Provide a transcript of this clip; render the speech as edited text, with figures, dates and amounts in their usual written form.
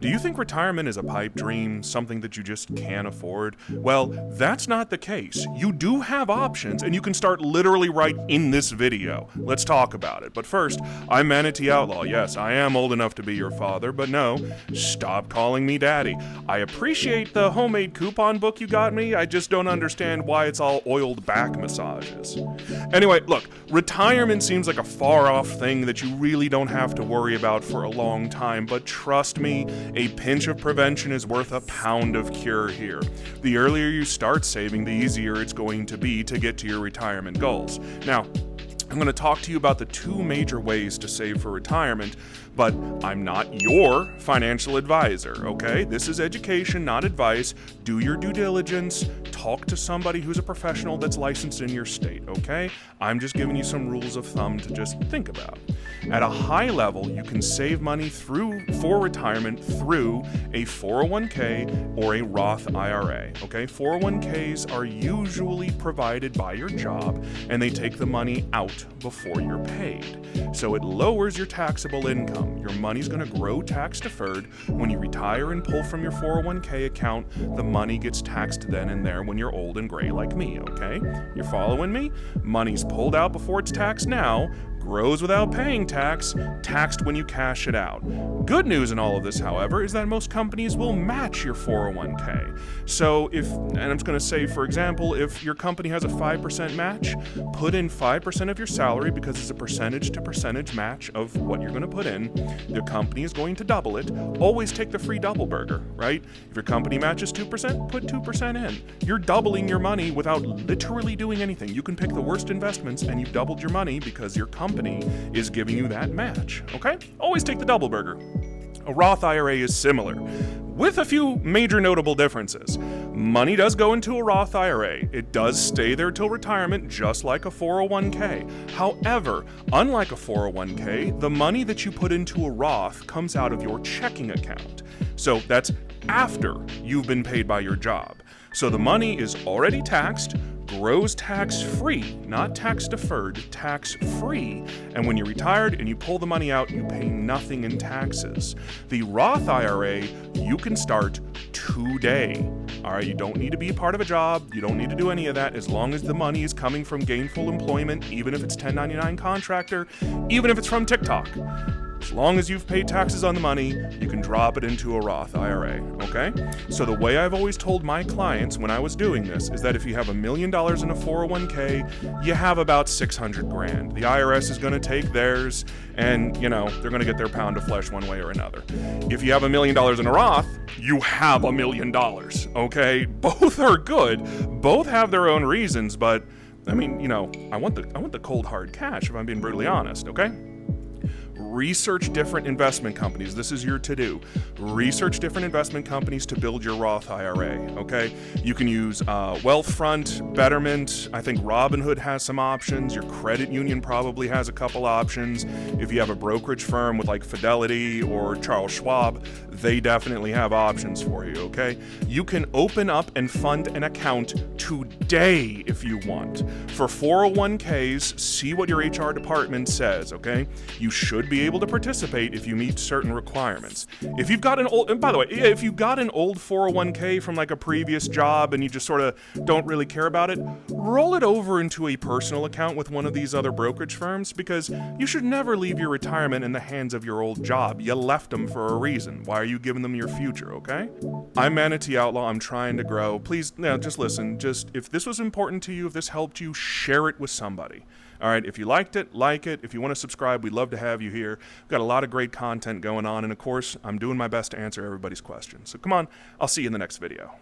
Do you think retirement is a pipe dream, something that you just can't afford? Well, that's not the case. You do have options, and you can start literally right in this video. Let's talk about it. But first, I'm Manatee Outlaw. Yes, I am old enough to be your father, but no, stop calling me daddy. I appreciate the homemade coupon book you got me, I just don't understand why it's all oiled back massages. Anyway, look, retirement seems like a far-off thing that you really don't have to worry about for a long time, but trust me, a pinch of prevention is worth a pound of cure here. The earlier you start saving, the easier it's going to be to get to your retirement goals. Now, I'm going to talk to you about the two major ways to save for retirement, but I'm not your financial advisor, okay? This is education, not advice. Do your due diligence. Talk to somebody who's a professional that's licensed in your state, okay? I'm just giving you some rules of thumb to just think about. At a high level, you can save money for retirement through a 401k or a Roth IRA, okay? 401ks are usually provided by your job, and they take the money out before you're paid. So it lowers your taxable income. Your money's going to grow tax deferred. When you retire and pull from your 401k account, the money gets taxed then and there when you're old and gray like me, okay? You're following me? Money's pulled out before it's taxed now, grows without paying tax, taxed when you cash it out. Good news in all of this, however, is that most companies will match your 401k. So and I'm just going to say, for example, if your company has a 5% match, put in 5% of your salary because it's a percentage to percentage match of what you're going to put in. The company is going to double it. Always take the free double burger, right? If your company matches 2%, put 2% in. You're doubling your money without literally doing anything. You can pick the worst investments and you've doubled your money because your company is giving you that match, okay? Always take the double burger. A Roth IRA is similar, with a few major notable differences. Money does go into a Roth IRA. It does stay there till retirement, just like a 401k. However, unlike a 401k, the money that you put into a Roth comes out of your checking account. So that's after you've been paid by your job. So the money is already taxed, grows tax-free, not tax-deferred, tax-free. And when you're retired and you pull the money out, you pay nothing in taxes. The Roth IRA, you can start today. All right, you don't need to be a part of a job. You don't need to do any of that as long as the money is coming from gainful employment, even if it's 1099 contractor, even if it's from TikTok. As long as you've paid taxes on the money, you can drop it into a Roth IRA, okay? So the way I've always told my clients when I was doing this is that if you have $1 million in a 401k, you have about 600 grand. The IRS is going to take theirs and, they're going to get their pound of flesh one way or another. If you have $1 million in a Roth, you have $1 million, okay? Both are good. Both have their own reasons, but I want the cold hard cash if I'm being brutally honest, okay? Research different investment companies. This is your to-do. Research different investment companies to build your Roth IRA, okay? You can use Wealthfront, Betterment. I think Robinhood has some options. Your credit union probably has a couple options. If you have a brokerage firm with like Fidelity or Charles Schwab, they definitely have options for you, okay? You can open up and fund an account today if you want. For 401ks, see what your HR department says, okay? You should be able to participate if you meet certain requirements. If you've got an old, and by the way, if you've got an old 401k from like a previous job and you just sort of don't really care about it, roll it over into a personal account with one of these other brokerage firms because you should never leave your retirement in the hands of your old job. You left them for a reason. Why are you giving them your future, okay? I'm Manatee Outlaw. I'm trying to grow. Please, just listen. If this was important to you, if this helped you, share it with somebody. All right, if you liked it, like it. If you want to subscribe, we'd love to have you here. We've got a lot of great content going on, and of course, I'm doing my best to answer everybody's questions. So come on, I'll see you in the next video.